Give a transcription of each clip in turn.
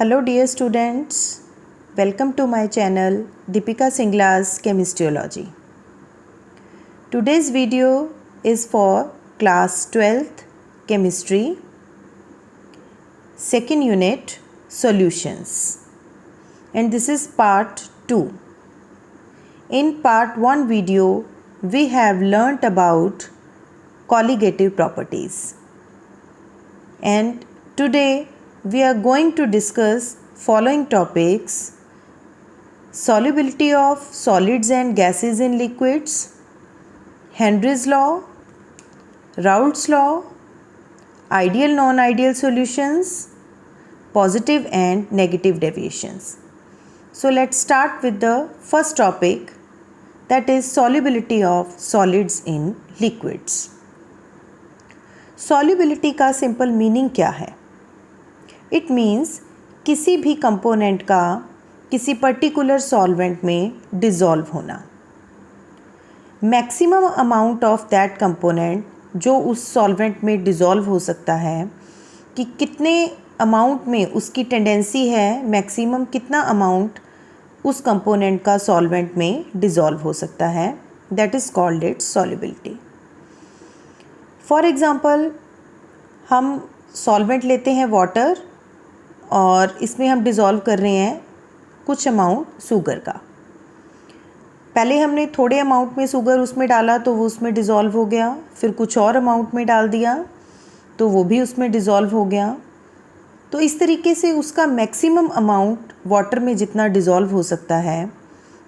Hello dear students, welcome to my channel Deepika Singla's Chemistryology. Today's video is for class 12th chemistry, second unit solutions, and this is part 2. In part 1 video we have learnt about colligative properties, and today we are going to discuss following topics: solubility of solids and gases in liquids, Henry's law, Raoult's law, ideal non-ideal solutions, positive and negative deviations. So let's start with the first topic, that is solubility of solids in liquids. Solubility का simple meaning क्या है? It means किसी भी component का किसी particular solvent में dissolve होना, maximum amount of that component जो उस सॉल्वेंट में डिज़ोल्व हो सकता है, कि कितने अमाउंट में उसकी टेंडेंसी है, मैक्सिमम कितना अमाउंट उस कंपोनेंट का सॉल्वेंट में डिज़ोल्व हो सकता है, that is called its solubility. For example, हम सॉल्वेंट लेते हैं वाटर और इसमें हम डिज़ोल्व कर रहे हैं कुछ अमाउंट शुगर का. पहले हमने थोड़े अमाउंट में शुगर उसमें डाला तो वो उसमें डिज़ोल्व हो गया, फिर कुछ और अमाउंट में डाल दिया तो वो भी उसमें डिज़ोल्व हो गया. तो इस तरीके से उसका मैक्सिमम अमाउंट वाटर में जितना डिज़ोल्व हो सकता है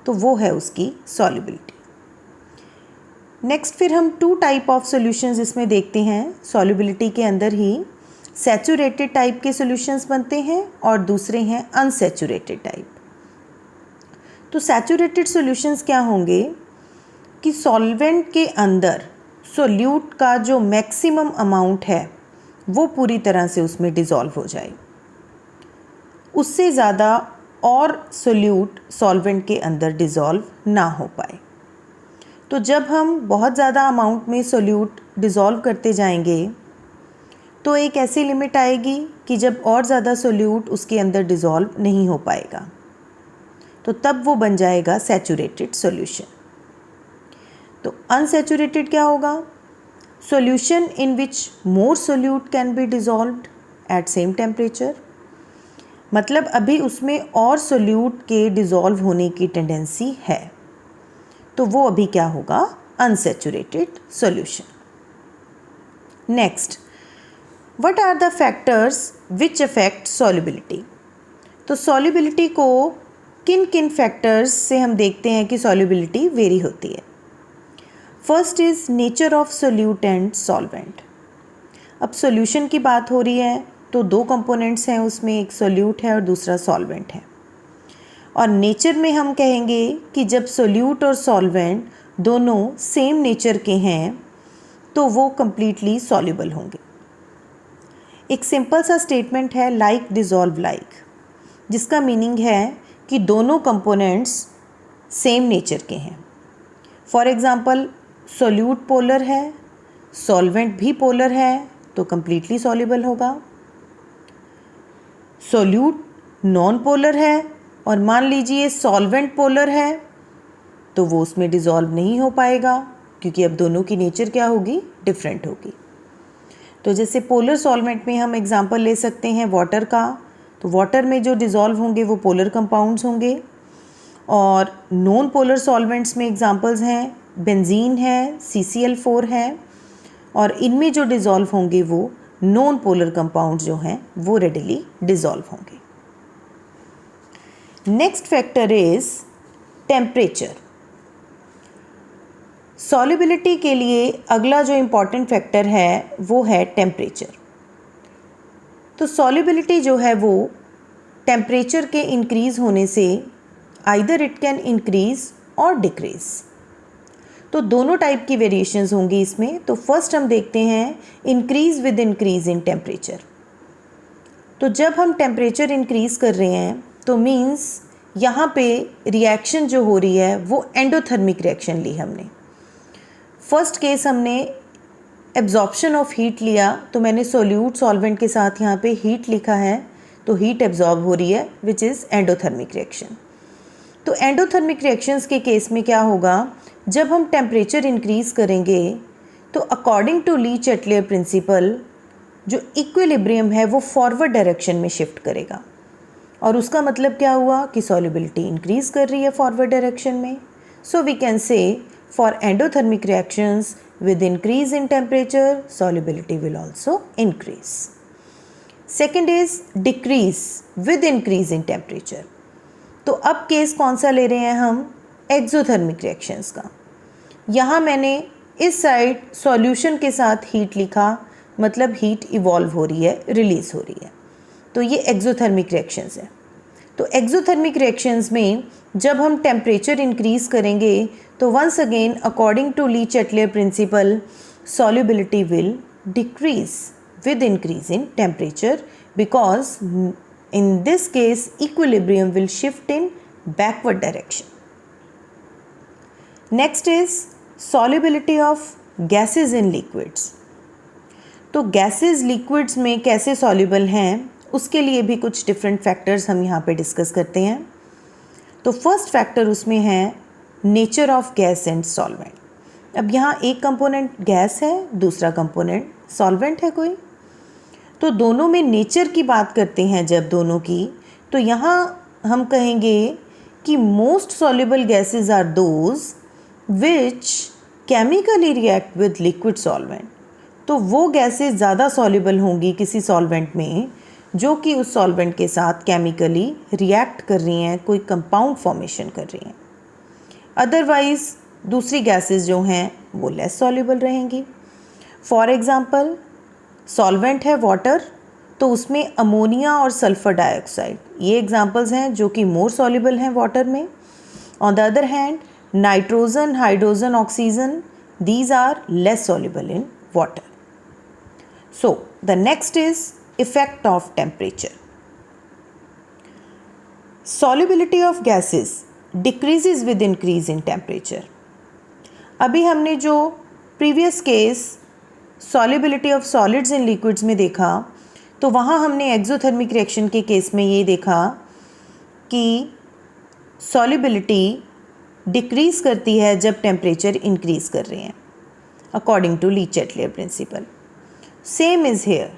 तो वो है उसकी सॉल्युबिलिटी. नेक्स्ट फिर हम 2 टाइप ऑफ सॉल्यूशंस इसमें देखते हैं. सॉल्युबिलिटी के अंदर ही सैचुरेटेड टाइप के सॉल्यूशंस बनते हैं और दूसरे हैं अनसैचुरेटेड टाइप. तो सैचुरेटेड सॉल्यूशंस क्या होंगे कि सॉल्वेंट के अंदर सोल्यूट का जो मैक्सिमम अमाउंट है वो पूरी तरह से उसमें डिज़ोल्व हो जाए, उससे ज़्यादा और सोल्यूट सॉल्वेंट के अंदर डिज़ोल्व ना हो पाए. तो जब हम बहुत ज़्यादा अमाउंट में सोल्यूट डिज़ोल्व करते जाएंगे तो एक ऐसी लिमिट आएगी कि जब और ज़्यादा सोल्यूट उसके अंदर डिज़ोल्व नहीं हो पाएगा, तो तब वो बन जाएगा सैचुरेटेड सॉल्यूशन. तो अनसैचुरेटेड क्या होगा? Solution in which more solute can be dissolved at same temperature. मतलब अभी उसमें और सोल्यूट के डिज़ोल्व होने की टेंडेंसी है, तो वो अभी क्या होगा? Unsaturated solution. Next, What are the factors which affect solubility? तो solubility को किन किन फैक्टर्स से हम देखते हैं कि solubility वेरी होती है. First is nature of solute and solvent. अब सॉल्यूशन की बात हो रही है तो 2 कंपोनेंट्स हैं उसमें, एक सोल्यूट है और दूसरा सॉल्वेंट है. और नेचर में हम कहेंगे कि जब सोल्यूट और सॉल्वेंट दोनों सेम नेचर के हैं तो वो कम्प्लीटली सॉल्युबल होंगे. एक सिंपल सा स्टेटमेंट है लाइक डिज़ोल्व लाइक, जिसका मीनिंग है कि दोनों कंपोनेंट्स सेम नेचर के हैं. फॉर एग्ज़ाम्पल, सोल्यूट पोलर है, सॉल्वेंट भी पोलर है तो कम्प्लीटली सॉल्युबल होगा. सोल्यूट नॉन पोलर है और मान लीजिए सॉल्वेंट पोलर है तो वो उसमें डिज़ोल्व नहीं हो पाएगा, क्योंकि अब दोनों की नेचर क्या होगी? डिफरेंट होगी. तो जैसे पोलर सॉल्वेंट में हम एग्जांपल ले सकते हैं वाटर का, तो वाटर में जो डिज़ोल्व होंगे वो पोलर कंपाउंड्स होंगे. और नॉन पोलर सॉल्वेंट्स में एग्जांपल्स हैं बेंजीन है, CCl4 है, और इनमें जो डिज़ोल्व होंगे वो नॉन पोलर कंपाउंड्स जो हैं वो रेडिली डिज़ोल्व होंगे. Next factor is temperature. Solubility के लिए अगला जो इम्पॉर्टेंट फैक्टर है वो है टेम्परेचर. तो सॉल्युबिलिटी जो है वो टेम्परेचर के इंक्रीज़ होने से आइदर इट कैन इंक्रीज़ और डिक्रीज़. तो दोनों टाइप की वेरिएशंस होंगी इसमें. तो फर्स्ट हम देखते हैं increase with increase in temperature. तो जब हम टेम्परेचर इंक्रीज़ कर रहे हैं तो मीन्स यहाँ पे रिएक्शन जो हो रही है वो एंडोथर्मिक रिएक्शन ली हमने. फर्स्ट केस हमने एब्जॉर्प्शन ऑफ हीट लिया, तो मैंने सोल्यूट सॉल्वेंट के साथ यहाँ पे हीट लिखा है तो हीट एब्जॉर्ब हो रही है, विच इज़ एंडोथर्मिक रिएक्शन। तो एंडोथर्मिक रिएक्शंस के केस में क्या होगा, जब हम टेम्परेचर इंक्रीज़ करेंगे तो according to Le Chatelier principle जो इक्विलिब्रियम है वो फॉरवर्ड डायरेक्शन में शिफ्ट करेगा। और उसका मतलब क्या हुआ कि सॉल्युबिलिटी इंक्रीज़ कर रही है फॉरवर्ड डायरेक्शन में। So we can say for endothermic reactions with increase in temperature solubility will also increase. Second is decrease with increase in temperature. तो अब केस कौन सा ले रहे हैं हम, एक्सोथर्मिक रिएक्शंस का। यहाँ मैंने इस साइड सॉल्यूशन के साथ हीट लिखा, मतलब हीट इवॉल्व हो रही है, रिलीज हो रही है, तो ये एक्सोथर्मिक रिएक्शंस है। तो एक्सोथर्मिक रिएक्शंस में जब हम टेम्परेचर इंक्रीज़ करेंगे तो once again according to Le Chatelier principle solubility will decrease with increase in temperature because in this case equilibrium will shift in backward direction. Next is solubility of gases in liquids. तो gases liquids में कैसे soluble हैं उसके लिए भी कुछ different factors हम यहाँ पे डिस्कस करते हैं। तो फर्स्ट फैक्टर उसमें है nature of gas and solvent. अब यहाँ एक कंपोनेंट गैस है, दूसरा कंपोनेंट सॉल्वेंट है कोई, तो दोनों में नेचर की बात करते हैं जब दोनों की, तो यहाँ हम कहेंगे कि most soluble gases are those which chemically react with liquid solvent. तो वो गैसेस ज़्यादा सॉल्युबल होंगी किसी सॉल्वेंट में जो कि उस सॉल्वेंट के साथ केमिकली रिएक्ट कर रही हैं, कोई कंपाउंड फॉर्मेशन कर रही हैं। अदरवाइज़ दूसरी गैसेस जो हैं वो लेस सॉल्युबल रहेंगी। फॉर एग्ज़ाम्पल सॉल्वेंट है वाटर, तो उसमें अमोनिया और सल्फ़र डाइऑक्साइड, ये एग्जांपल्स हैं जो कि मोर सॉल्युबल हैं वाटर में। On the other hand nitrogen, hydrogen, oxygen, these are less soluble in water. So the next is effect of temperature. Solubility of gases decreases with increase in temperature. अभी हमने जो previous case solubility of solids in liquids में देखा, तो वहाँ हमने exothermic reaction के case में ये देखा कि solubility decrease करती है जब temperature increase कर रहे हैं according to ली चैटलियर principle. Same is here.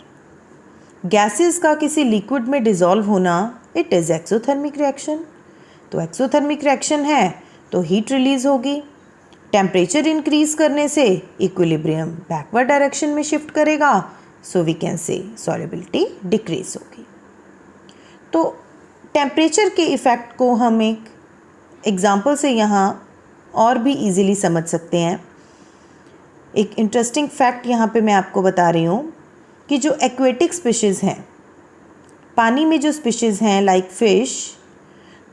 Gases का किसी लिक्विड में डिज़ोल्व होना, इट इज़ एक्सोथर्मिक रिएक्शन। तो एक्सोथर्मिक रिएक्शन है तो हीट रिलीज़ होगी, टेम्परेचर इंक्रीज़ करने से इक्विलिब्रियम बैकवर्ड डायरेक्शन में शिफ्ट करेगा, so we can say solubility decrease होगी। तो टेम्परेचर के इफ़ेक्ट को हम एक एग्ज़ाम्पल से यहाँ और भी इजीली समझ सकते हैं। एक इंटरेस्टिंग फैक्ट यहाँ पे मैं आपको बता रही हूँ कि जो एक्वेटिक स्पीशीज़ हैं, पानी में जो स्पीशीज़ हैं लाइक फ़िश,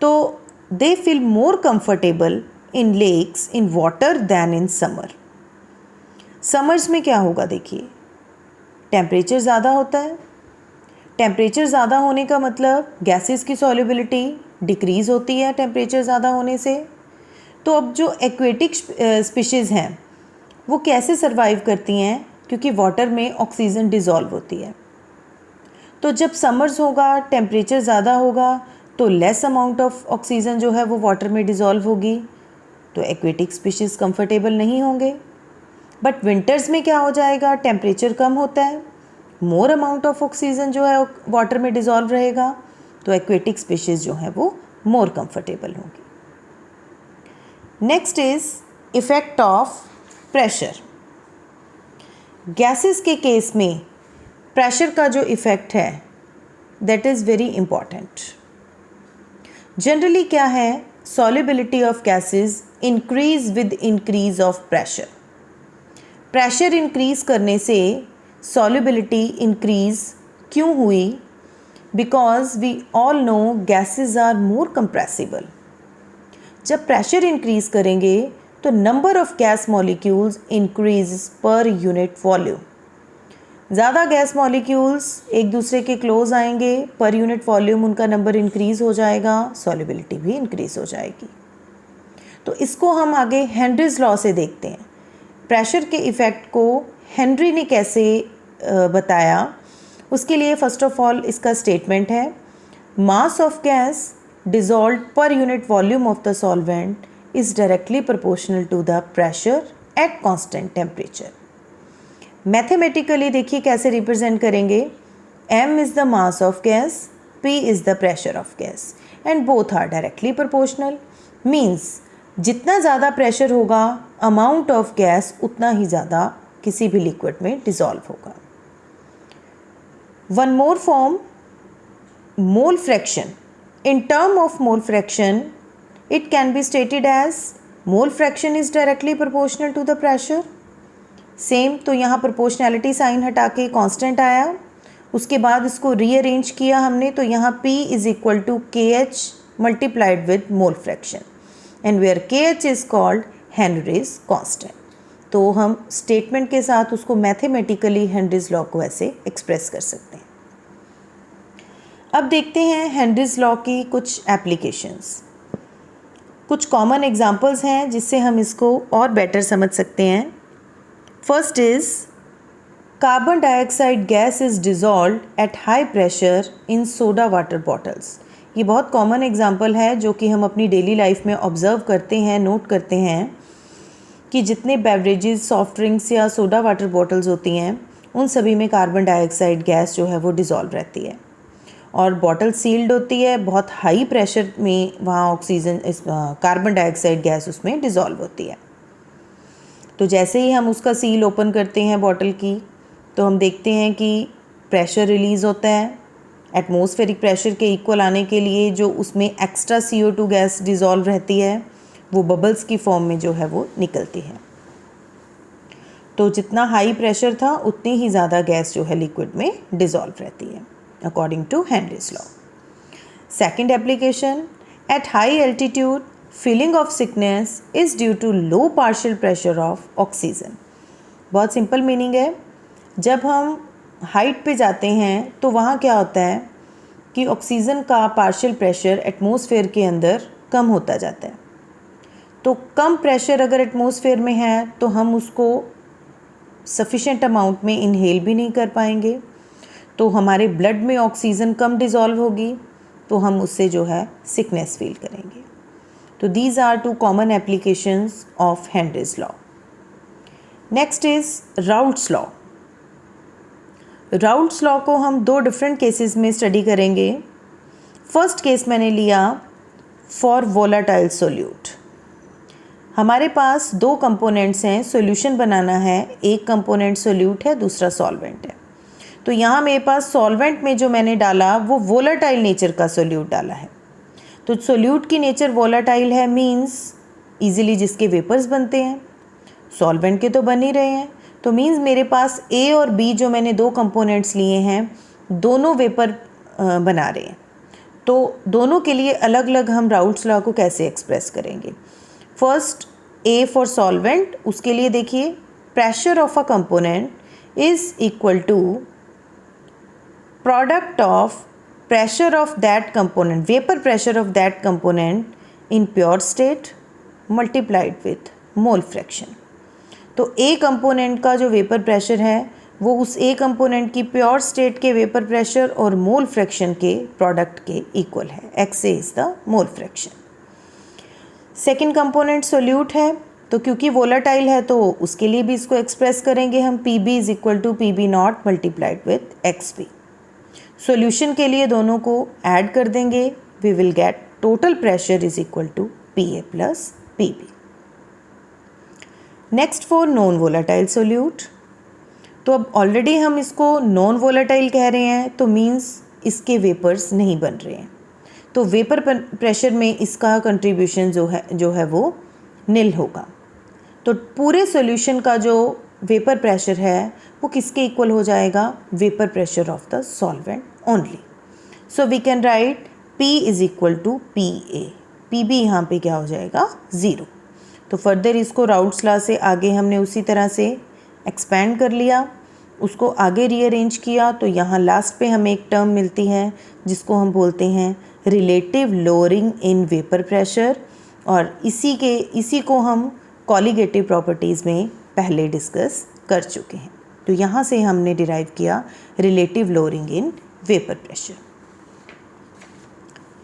तो they feel more comfortable in lakes in water than in summer. Summers में क्या होगा, देखिए टेम्परेचर ज़्यादा होता है, टेम्परेचर ज़्यादा होने का मतलब गैसेस की सॉल्युबिलिटी डिक्रीज़ होती है टेम्परेचर ज़्यादा होने से। तो अब जो एक्वेटिक स्पीशीज़ हैं वो कैसे सर्वाइव करती हैं, क्योंकि वाटर में ऑक्सीजन डिज़ोल्व होती है। तो जब समर्स होगा, टेम्परेचर ज़्यादा होगा, तो लेस अमाउंट ऑफ ऑक्सीजन जो है वो वाटर में डिज़ोल्व होगी, तो एक्वेटिक स्पीशीज़ कंफर्टेबल नहीं होंगे। बट विंटर्स में क्या हो जाएगा, टेम्परेचर कम होता है, मोर अमाउंट ऑफ ऑक्सीजन जो है वाटर में डिज़ोल्व रहेगा, तो एक्वेटिक स्पीशीज़ जो है वो मोर कंफर्टेबल होंगी। Next is effect of pressure. Gases के केस में प्रेशर का जो इफ़ेक्ट है that is very important. Generally क्या है, solubility of gases increase with increase of pressure. Pressure increase करने से सॉल्युबिलिटी इंक्रीज़ क्यों हुई, because we all know gases are more compressible. जब प्रेशर इंक्रीज़ करेंगे तो number of gas molecules increase per unit volume. ज़्यादा गैस मॉलिक्यूल्स एक दूसरे के क्लोज आएंगे, पर यूनिट वॉल्यूम उनका नंबर इंक्रीज़ हो जाएगा, सॉल्युबिलिटी भी इंक्रीज़ हो जाएगी। तो इसको हम आगे हेनरीज लॉ से देखते हैं। प्रेशर के इफ़ेक्ट को हेनरी ने कैसे बताया, उसके लिए फ़र्स्ट ऑफ ऑल इसका स्टेटमेंट है mass of gas dissolved per unit volume of the solvent is directly proportional to the pressure at constant temperature. Mathematically देखिए कैसे रिप्रेजेंट करेंगे, m is the mass of gas, p is the pressure of gas and both are directly proportional, means जितना ज़्यादा pressure होगा amount of gas उतना ही ज़्यादा किसी भी लिक्विड में डिसॉल्व होगा. One more form, mole fraction. In term of mole fraction, it can be stated as mole fraction is directly proportional to the pressure. Same, तो यहाँ प्रोपोर्शनैलिटी साइन हटा के कांस्टेंट आया, उसके बाद इसको रीअरेंज किया हमने, तो यहाँ P is equal to KH multiplied with mole fraction and where KH is called Henry's constant. तो हम स्टेटमेंट के साथ उसको मैथमेटिकली हेनरीज लॉ को ऐसे एक्सप्रेस कर सकते हैं. अब देखते हैं हेनरीज लॉ की कुछ एप्लीकेशंस. कुछ कॉमन एग्जांपल्स हैं जिससे हम इसको और बेटर समझ सकते हैं. First is carbon dioxide gas is dissolved at high pressure in soda water bottles. ये बहुत कॉमन एग्जांपल है जो कि हम अपनी डेली लाइफ में ऑब्ज़र्व करते हैं, नोट करते हैं कि जितने बेवरेजेस, सॉफ्ट ड्रिंक्स या सोडा वाटर बॉटल्स होती हैं उन सभी में कार्बन डाइऑक्साइड गैस जो है वो डिज़ोल्व रहती है और बॉटल सील्ड होती है. बहुत हाई प्रेशर में वहाँ ऑक्सीजन, कार्बन डाइऑक्साइड गैस उसमें डिज़ोल्व होती है. तो जैसे ही हम उसका सील ओपन करते हैं बॉटल की, तो हम देखते हैं कि प्रेशर रिलीज़ होता है. एटमॉस्फेरिक प्रेशर के इक्वल आने के लिए जो उसमें एक्स्ट्रा CO2 गैस डिज़ोल्व रहती है वो बबल्स की फॉर्म में जो है वो निकलती है. तो जितना हाई प्रेशर था उतनी ही ज़्यादा गैस जो है लिक्विड में डिज़ोल्व रहती है according to Henry's law. Second application, at high altitude, feeling of sickness is due to low partial pressure of oxygen. बहुत सिंपल मीनिंग है. जब हम हाइट पे जाते हैं तो वहाँ क्या होता है कि ऑक्सीजन का पार्शियल प्रेशर एटमॉस्फेयर के अंदर कम होता जाता है. तो कम प्रेशर अगर एटमॉस्फेयर में है तो हम उसको सफिशेंट अमाउंट में इनहेल भी नहीं कर पाएंगे, तो हमारे ब्लड में ऑक्सीजन कम डिज़ोल्व होगी, तो हम उससे जो है सिकनेस फील करेंगे. तो these are two common applications of Henry's law. Next is Raoult's law. Raoult's law को हम दो डिफरेंट केसेस में स्टडी करेंगे. फर्स्ट केस मैंने लिया फॉर वोलाटाइल सोल्यूट. हमारे पास दो कंपोनेंट्स हैं, सॉल्यूशन बनाना है. एक कंपोनेंट सोल्यूट है, दूसरा सॉल्वेंट है. तो यहाँ मेरे पास सॉल्वेंट में जो मैंने डाला वो वोलाटाइल नेचर का सोल्यूट डाला है. तो सोल्यूट की नेचर वोलाटाइल है, मींस इजीली जिसके वेपर्स बनते हैं. सॉल्वेंट के तो बन ही रहे हैं, तो मींस मेरे पास A और B जो मैंने दो कंपोनेंट्स लिए हैं दोनों वेपर बना रहे हैं. तो दोनों के लिए अलग अलग हम राउल्ट्स लॉ को कैसे एक्सप्रेस करेंगे. फर्स्ट A फॉर सॉल्वेंट, उसके लिए देखिए pressure of a component is equal to product of pressure of that component, vapor pressure of that component in pure state multiplied with mole fraction. तो A component का जो vapour pressure है वो उस A component की pure state के vapour pressure और mole fraction के प्रोडक्ट के इक्वल है. XA is the mole fraction. Second component solute है, तो क्योंकि वोलाटाइल है तो उसके लिए भी इसको एक्सप्रेस करेंगे हम PB is equal to PB nought multiplied with XB. Solution के लिए दोनों को ऐड कर देंगे, we will get total pressure is equal to PA plus PB. Next for non volatile solute. तो अब ऑलरेडी हम इसको नॉन वोलाटाइल कह रहे हैं, तो मीन्स इसके वेपर्स नहीं बन रहे हैं, तो वेपर प्रेशर में इसका कंट्रीब्यूशन जो है वो निल होगा. तो पूरे सॉल्यूशन का जो वेपर प्रेशर है वो किसके इक्वल हो जाएगा, vapour pressure of the solvent only. So we can write P is equal to PA. PB यहाँ पे क्या हो जाएगा, 0. तो फर्दर इसको राउल्ट्स लॉ से आगे हमने उसी तरह से एक्सपेंड कर लिया, उसको आगे रीअरेंज किया, तो यहाँ लास्ट पे हमें एक टर्म मिलती है जिसको हम बोलते हैं relative lowering in vapour pressure, और इसी को हम कॉलिगेटिव प्रॉपर्टीज़ में पहले डिस्कस कर चुके हैं. तो यहाँ से हमने डिराइव किया relative lowering in vapour pressure.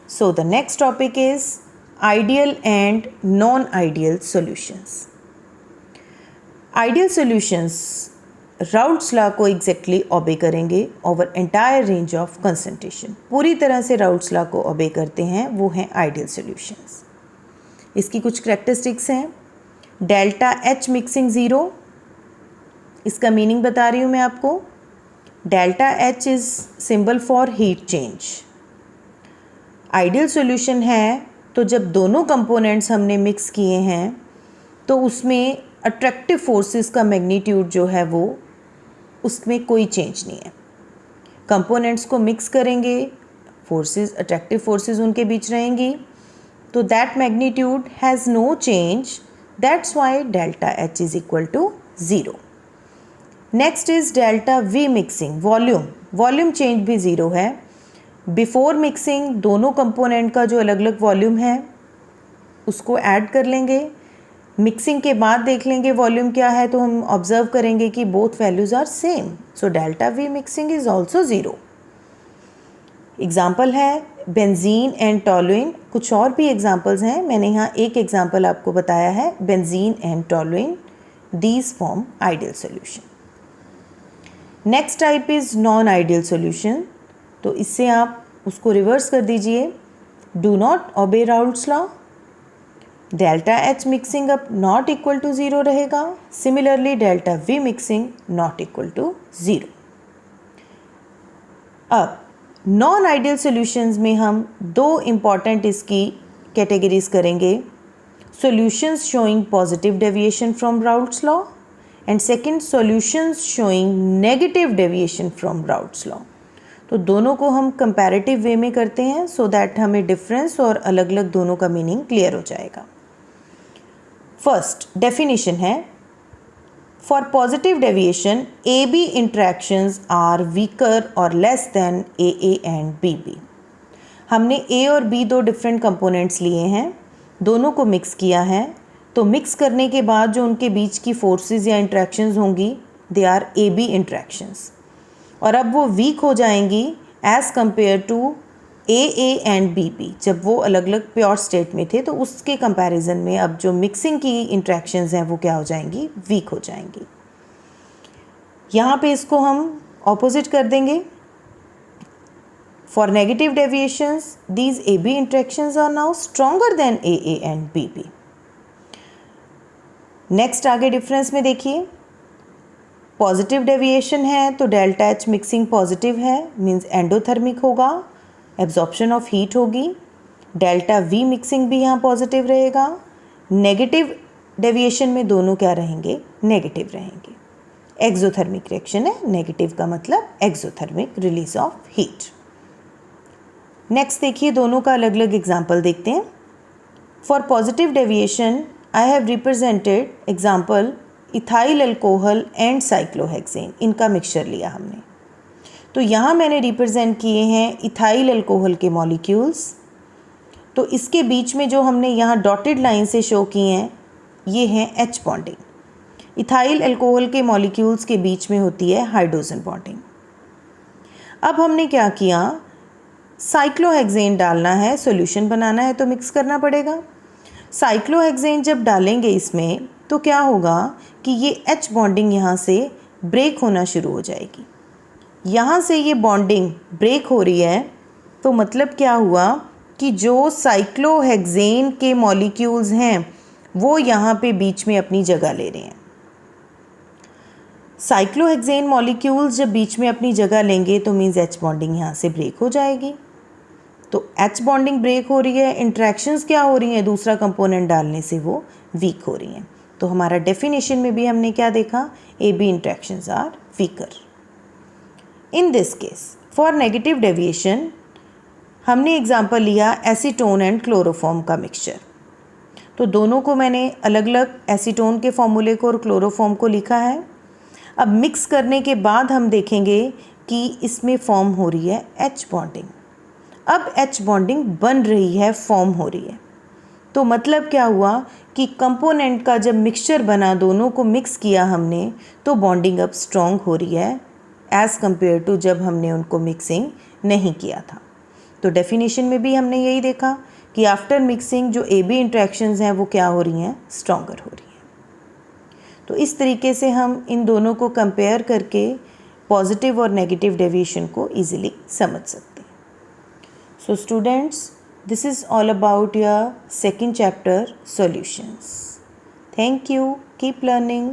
So the next topic is ideal and non-ideal solutions. Ideal solutions routes law को एग्जैक्टली ओबे करेंगे over entire range of concentration, पूरी तरह से राउट्स लॉ को ओबे करते हैं, वो हैं आइडियल सॉल्यूशंस। इसकी कुछ करैक्टरिस्टिक्स हैं। डेल्टा एच मिक्सिंग ज़ीरो, इसका मीनिंग बता रही हूँ मैं आपको। Delta H is symbol for heat change. Ideal solution है तो जब दोनों कंपोनेंट्स हमने मिक्स किए हैं तो उसमें अट्रैक्टिव फोर्सेस का मैग्नीट्यूड जो है वो उसमें कोई चेंज नहीं है। कंपोनेंट्स को मिक्स करेंगे, फोर्सेस, अट्रैक्टिव फोर्सेस उनके बीच रहेंगी, तो that magnitude has no change, that's why delta H is equal to zero. Next is delta V mixing, volume change भी ज़ीरो है। बिफोर मिक्सिंग दोनों कंपोनेंट का जो अलग अलग वॉल्यूम है उसको ऐड कर लेंगे, मिक्सिंग के बाद देख लेंगे वॉल्यूम क्या है, तो हम ऑब्जर्व करेंगे कि both values are same, so delta V mixing is also zero. Example है बेंजीन एंड टॉलुइन, कुछ और भी एग्जाम्पल्स हैं, मैंने यहाँ एक एग्जाम्पल आपको बताया है, benzene and toluene, these form ideal solution. Next type is non ideal solution, तो इससे आप उसको रिवर्स कर दीजिए। Do not obey Raoult's law, delta H mixing up not equal to zero रहेगा। Similarly delta V mixing not equal to zero. अब non ideal solutions में हम दो इम्पॉर्टेंट इसकी कैटेगरीज करेंगे, solutions showing positive deviation from Raoult's law and second solutions showing negative deviation from Raoult's law. तो दोनों को हम कंपैरेटिव वे में करते हैं सो दैट हमें डिफरेंस और अलग अलग दोनों का मीनिंग क्लियर हो जाएगा। फर्स्ट डेफिनेशन है, for positive deviation A B interactions are weaker और less than A and B B. हमने ए और बी दो डिफरेंट कंपोनेंट्स लिए हैं, दोनों को मिक्स किया है, तो मिक्स करने के बाद जो उनके बीच की फोर्सेस या इंट्रैक्शंस होंगी they are A B interactions, और अब वो वीक हो जाएंगी as compare to A and B B. जब वो अलग अलग प्योर स्टेट में थे तो उसके कंपैरिजन में अब जो मिक्सिंग की इंट्रैक्शंस हैं वो क्या हो जाएंगी, वीक हो जाएंगी। यहाँ पे इसको हम ऑपोजिट कर देंगे। For negative deviations these A B interactions are now stronger than A and B B. Next आगे डिफरेंस में देखिए, पॉजिटिव डेविएशन है तो डेल्टा एच मिक्सिंग पॉजिटिव है, मीन्स एंडोथर्मिक होगा, एब्जॉर्प्शन ऑफ हीट होगी। डेल्टा वी मिक्सिंग भी यहाँ पॉजिटिव रहेगा। नेगेटिव डेविएशन में दोनों क्या रहेंगे, नेगेटिव रहेंगे। एक्सोथर्मिक रिएक्शन है, नेगेटिव का मतलब exothermic, release of heat. Next देखिए, दोनों का अलग अलग एग्जाम्पल देखते हैं। For positive deviation I have represented example ethyl alcohol and cyclohexane, इनका मिक्सचर लिया हमने, तो यहाँ मैंने रिप्रेजेंट किए हैं इथाइल अल्कोहल के मॉलिक्यूल्स। तो इसके बीच में जो हमने यहाँ डॉटेड लाइन से शो किए हैं ये हैं एच बॉन्डिंग। इथाइल अल्कोहल के मॉलिक्यूल्स के बीच में होती है हाइड्रोजन बॉन्डिंग। अब हमने क्या किया, साइक्लोहेक्सेन डालना है, सॉल्यूशन बनाना है तो मिक्स करना पड़ेगा। साइक्लोहेक्सेन जब डालेंगे इसमें तो क्या होगा कि ये एच बॉन्डिंग यहाँ से ब्रेक होना शुरू हो जाएगी। यहाँ से ये बॉन्डिंग ब्रेक हो रही है तो मतलब क्या हुआ कि जो साइक्लोहेक्सेन के मॉलिक्यूल्स हैं वो यहाँ पे बीच में अपनी जगह ले रहे हैं। साइक्लोहेक्सेन मॉलिक्यूल्स जब बीच में अपनी जगह लेंगे तो मीन्स एच बॉन्डिंग यहाँ से ब्रेक हो जाएगी। तो एच बॉन्डिंग ब्रेक हो रही है, इंट्रैक्शंस क्या हो रही हैं, दूसरा कंपोनेंट डालने से वो वीक हो रही हैं। तो हमारा डेफिनेशन में भी हमने क्या देखा, A B interactions are weaker. In this case for negative deviation हमने एग्जाम्पल लिया एसीटोन एंड क्लोरोफॉर्म का मिक्सचर। तो दोनों को मैंने अलग अलग एसीटोन के फॉर्मूले को और क्लोरोफॉर्म को लिखा है। अब मिक्स करने के बाद हम देखेंगे कि इसमें फॉर्म हो रही है एच बॉन्डिंग। अब एच बॉन्डिंग बन रही है, फॉर्म हो रही है, तो मतलब क्या हुआ कि कंपोनेंट का जब मिक्सचर बना, दोनों को मिक्स किया हमने, तो बॉन्डिंग अब स्ट्रॉन्ग हो रही है एज़ कम्पेयर टू जब हमने उनको मिक्सिंग नहीं किया था। तो डेफिनेशन में भी हमने यही देखा कि आफ्टर मिक्सिंग जो AB इंट्रैक्शंस हैं वो क्या हो रही हैं, स्ट्रॉन्गर हो रही हैं। तो इस तरीके से हम इन दोनों को कंपेयर करके पॉजिटिव और नेगेटिव डेविएशन को ईजिली समझ सकते हैं। So students, this is all about your second chapter solutions. Thank you. Keep learning.